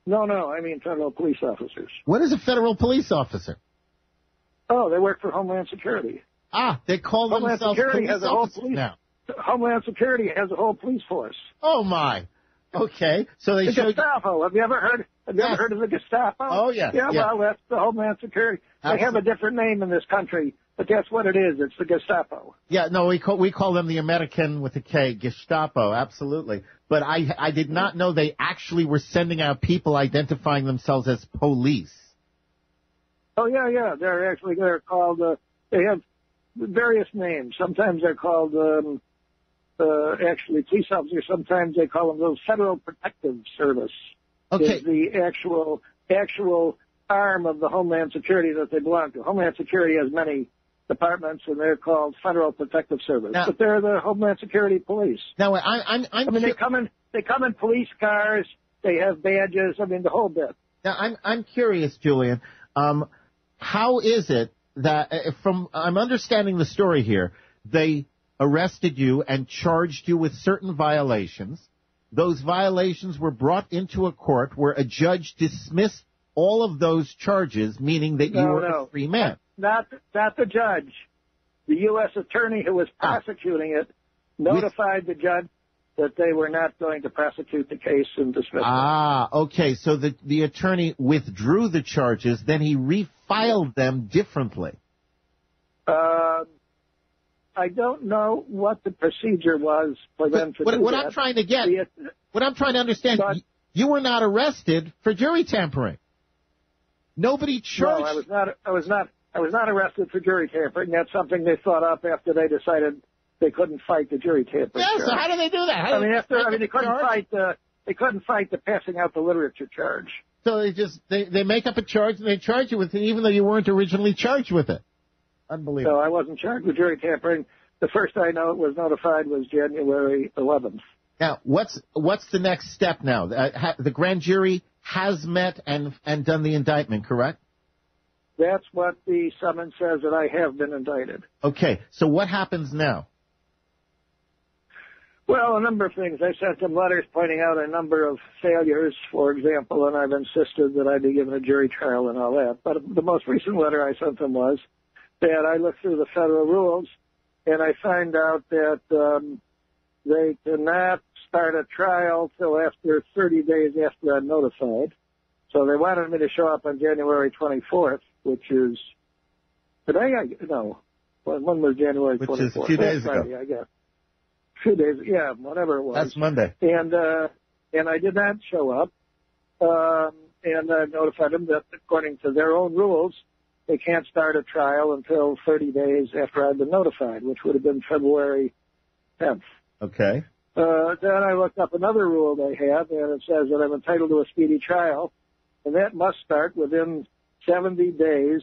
No, I mean federal police officers. What is a federal police officer? Oh, they work for Homeland Security. Ah, they call Homeland themselves Security police has a whole officers police. now. Homeland Security has a whole police force. Oh, my. Okay, so they The showed... Gestapo. Have you ever heard of the Gestapo? Oh, yeah. Yeah, well, that's the Homeland Security. They have a different name in this country, but that's what it is. It's the Gestapo. Yeah, no, we call them the American with a K, Gestapo, absolutely. But I did not know they actually were sending out people identifying themselves as police. Oh, yeah. They're called, they have various names. Sometimes they're called, actually police officers. Sometimes they call them the Federal Protective Service. Okay. Is the actual arm of the Homeland Security that they belong to. Homeland Security has many departments, and they're called Federal Protective Service. Now, but they're the Homeland Security police. Now, they come in police cars. They have badges. I mean, the whole bit. Now, I'm curious, Julian. How is it that, I'm understanding the story here, they arrested you and charged you with certain violations. Those violations were brought into a court where a judge dismissed all of those charges, meaning that you were a free man. Not the judge. The U.S. attorney who was prosecuting it notified the judge that they were not going to prosecute the case and dismiss it. Ah, okay. So the attorney withdrew the charges, then he refiled them differently. I don't know what the procedure was for them to do what that. I'm trying to get, what I'm trying to understand, you were not arrested for jury tampering. Nobody charged. No, I was not arrested for jury tampering. That's something they thought up after they decided they couldn't fight the jury tampering. Yeah, charge. So how do they do that? They couldn't fight the passing out the literature charge. So they make up a charge and they charge you with it, even though you weren't originally charged with it. Unbelievable. No, I wasn't charged with jury tampering. The first I know it was notified was January 11th. Now, what's the next step now? The grand jury has met and done the indictment, correct? That's what the summons says, that I have been indicted. Okay, so what happens now? Well, a number of things. I sent them letters pointing out a number of failures, for example, and I've insisted that I be given a jury trial and all that. But the most recent letter I sent them was that I looked through the federal rules, and I find out that they cannot start a trial till after 30 days after I'm notified. So they wanted me to show up on January 24th, which is today. When was January 24th? Which is a few days Friday, ago. I guess. Few days, yeah, whatever it was. That's Monday. And I did not show up, and I notified them that according to their own rules, they can't start a trial until 30 days after I've been notified, which would have been February 10th. Okay. Then I looked up another rule they have, and it says that I'm entitled to a speedy trial, and that must start within 70 days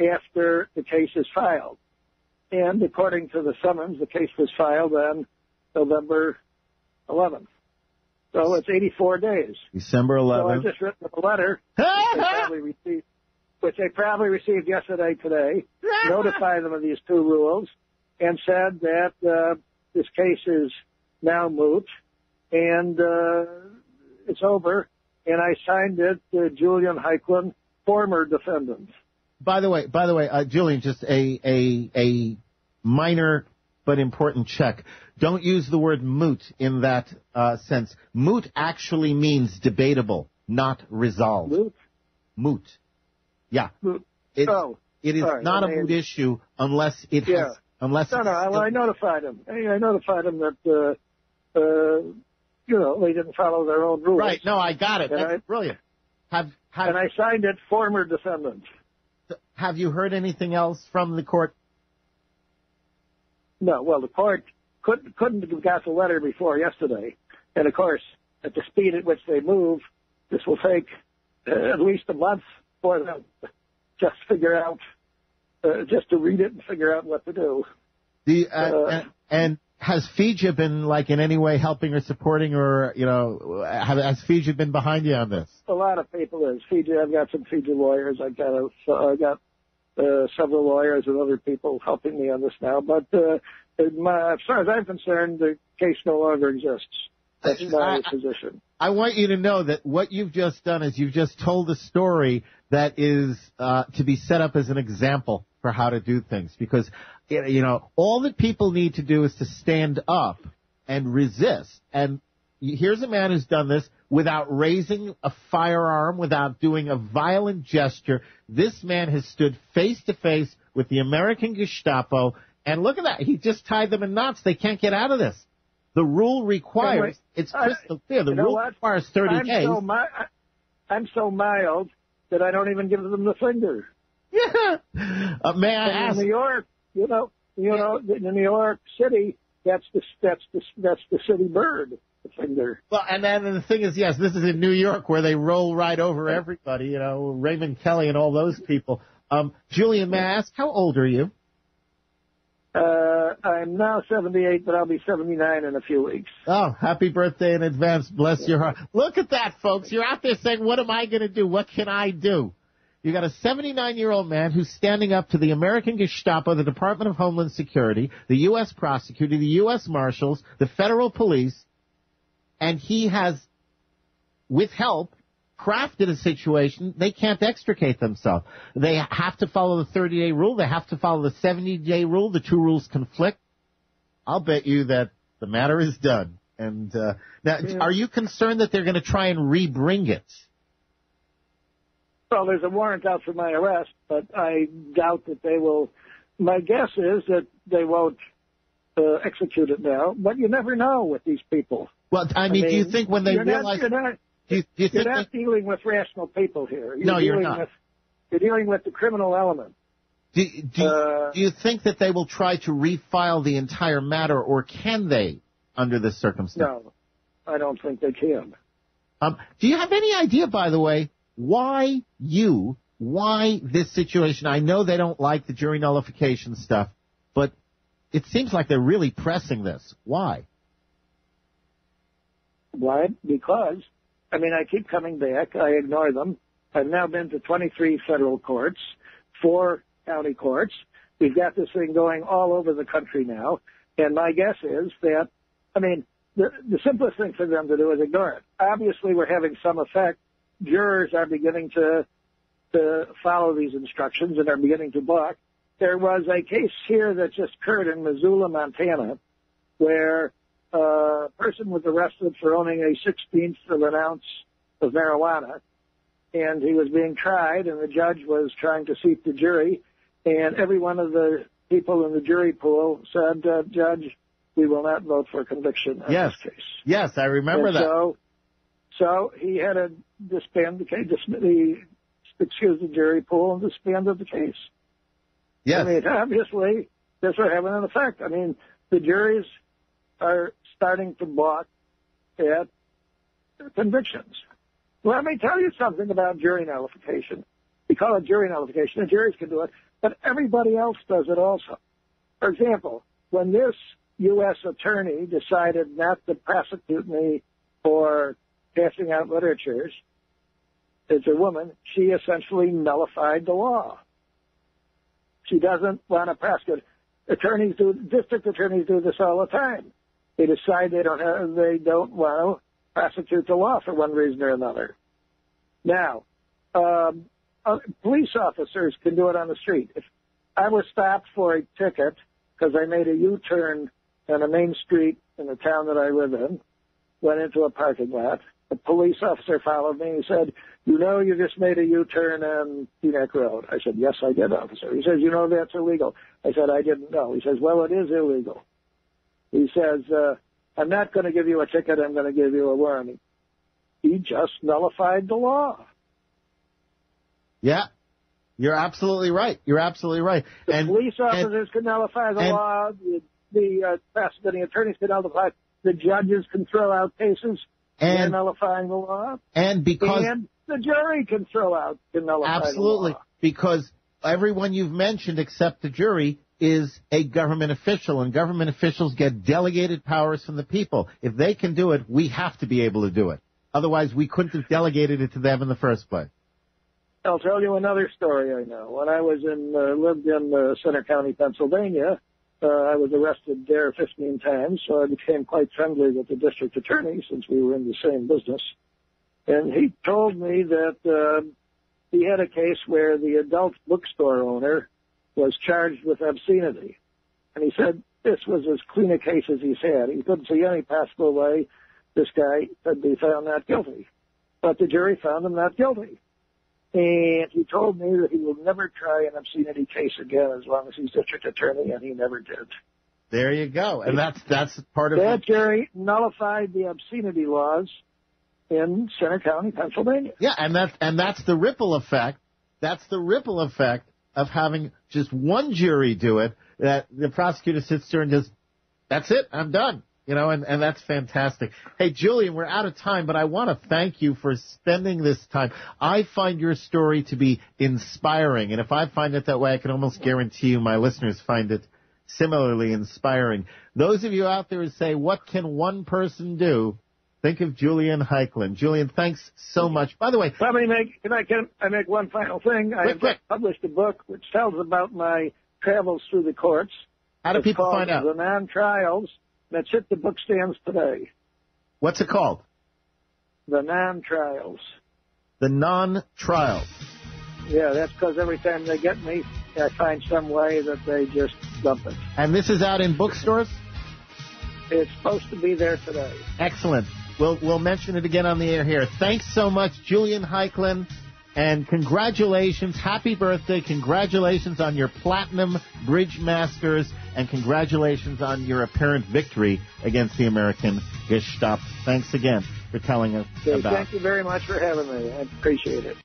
after the case is filed. And according to the summons, the case was filed on November 11th. So it's 84 days. December 11th. So I've just written a letter, which they probably received yesterday, today, notify them of these two rules, and said that this case is now moot, and it's over, and I signed it to Julian Heicklen, former defendant. By the way, Julian, just a minor but important check. Don't use the word moot in that sense. Moot actually means debatable, not resolved. Moot. Yeah. Moot. It is not a moot issue unless it has. I notified him. I notified him that they didn't follow their own rules. Right. No, I got it. That's brilliant. And I signed it, former defendant. Have you heard anything else from the court? No. Well, the court couldn't have got the letter before yesterday. And, of course, at the speed at which they move, this will take at least a month for them just figure out, just to read it and figure out what to do. And has FIJA been, in any way helping or supporting, or, has FIJA been behind you on this? A lot of people is. FIJA, I've got some FIJA lawyers. I got several lawyers and other people helping me on this now. But as far as I'm concerned, the case no longer exists. That's my position. I want you to know that what you've just done is you've just told a story that is to be set up as an example for how to do things. Because, all that people need to do is to stand up and resist. And here's a man who's done this without raising a firearm, without doing a violent gesture. This man has stood face to face with the American Gestapo. And look at that. He just tied them in knots. They can't get out of this. The rule requires, it's crystal clear, the rule requires 30 days. I'm so mild that I don't even give them the finger. Yeah. May I ask? In New York, in New York City, that's the city bird, the finger. Well, and then the thing is, yes, this is in New York where they roll right over everybody, Raymond Kelly and all those people. Julian, may I ask, how old are you? I'm now 78, but I'll be 79 in a few weeks. Oh, happy birthday in advance. Bless your heart. Look at that, folks. You're out there saying, what am I going to do? What can I do? You got a 79-year-old man who's standing up to the American Gestapo, the Department of Homeland Security, the U.S. prosecutor, the U.S. Marshals, the federal police, and he has, with help, crafted a situation. They can't extricate themselves. They have to follow the 30-day rule. They have to follow the 70-day rule. The two rules conflict. I'll bet you that the matter is done. And now, are you concerned that they're going to try and rebring it? Well, there's a warrant out for my arrest, but I doubt that they will. My guess is that they won't execute it now, but you never know with these people. Well, I mean, do you think when they realize... You're not dealing with rational people here. You're not. You're dealing with the criminal element. Do you think that they will try to refile the entire matter, or can they, under this circumstance? No, I don't think they can. Do you have any idea, by the way, why this situation? I know they don't like the jury nullification stuff, but it seems like they're really pressing this. Why? Why? Because... I keep coming back. I ignore them. I've now been to 23 federal courts, 4 county courts. We've got this thing going all over the country now. And my guess is that, the simplest thing for them to do is ignore it. Obviously, we're having some effect. Jurors are beginning to follow these instructions and are beginning to balk. There was a case here that just occurred in Missoula, Montana, where a person was arrested for owning a 1/16 of an ounce of marijuana, and he was being tried, and the judge was trying to seat the jury, and every one of the people in the jury pool said, Judge, we will not vote for conviction in this case. Yes, I remember that. So he had to disband the case, excuse the jury pool, and disbanded the case. Yes. Obviously, this will have an effect. The juries are starting to balk at convictions. Let me tell you something about jury nullification. We call it jury nullification. The juries can do it, but everybody else does it also. For example, when this U.S. attorney decided not to prosecute me for passing out literatures, it's a woman, she essentially nullified the law. She doesn't want to prosecute. District attorneys do this all the time. They decide they don't want to prosecute the law for one reason or another. Now, police officers can do it on the street. If I was stopped for a ticket because I made a U-turn on a main street in the town that I live in, went into a parking lot, a police officer followed me and said, you just made a U-turn on Teaneck Road. I said, yes, I did, officer. He says, that's illegal. I said, I didn't know. He says, well, it is illegal. He says, I'm not going to give you a ticket. I'm going to give you a warning. He just nullified the law. Yeah, you're absolutely right. The police officers can nullify the law. The prosecuting attorneys can nullify. The judges can throw out cases. They're nullifying the law. And the jury can nullify the law. Absolutely. Because everyone you've mentioned except the jury is a government official, and government officials get delegated powers from the people. If they can do it, we have to be able to do it. Otherwise, we couldn't have delegated it to them in the first place. I'll tell you another story I know. When I was lived in Center County, Pennsylvania, I was arrested there 15 times, so I became quite friendly with the district attorney since we were in the same business. And he told me that he had a case where the adult bookstore owner was charged with obscenity. And he said this was as clean a case as he's had. He couldn't see any possible way this guy could be found not guilty. But the jury found him not guilty. And he told me that he will never try an obscenity case again as long as he's district attorney, and he never did. There you go. And that's part of that jury nullified the obscenity laws in Center County, Pennsylvania. Yeah, and that's the ripple effect. That's the ripple effect of having just one jury do it, that the prosecutor sits there and just, that's it, I'm done. You know, and that's fantastic. Hey, Julian, we're out of time, but I want to thank you for spending this time. I find your story to be inspiring, and if I find it that way, I can almost guarantee you my listeners find it similarly inspiring. Those of you out there who say, what can one person do? Think of Julian Heicklen. Julian, thanks so much. By the way, let me make one final thing. I have published a book which tells about my travels through the courts. How do people find out? The Non-Trials. That's hit the bookstands today. What's it called? The Non-Trials. The Non-Trials. Yeah, that's because every time they get me, I find some way that they just dump it. And this is out in bookstores? It's supposed to be there today. Excellent. We'll mention it again on the air here. Thanks so much, Julian Heicklen, and congratulations. Happy birthday. Congratulations on your Platinum Bridge Masters, and congratulations on your apparent victory against the American Gestapo. Thanks again for telling us about it. Thank you very much for having me. I appreciate it.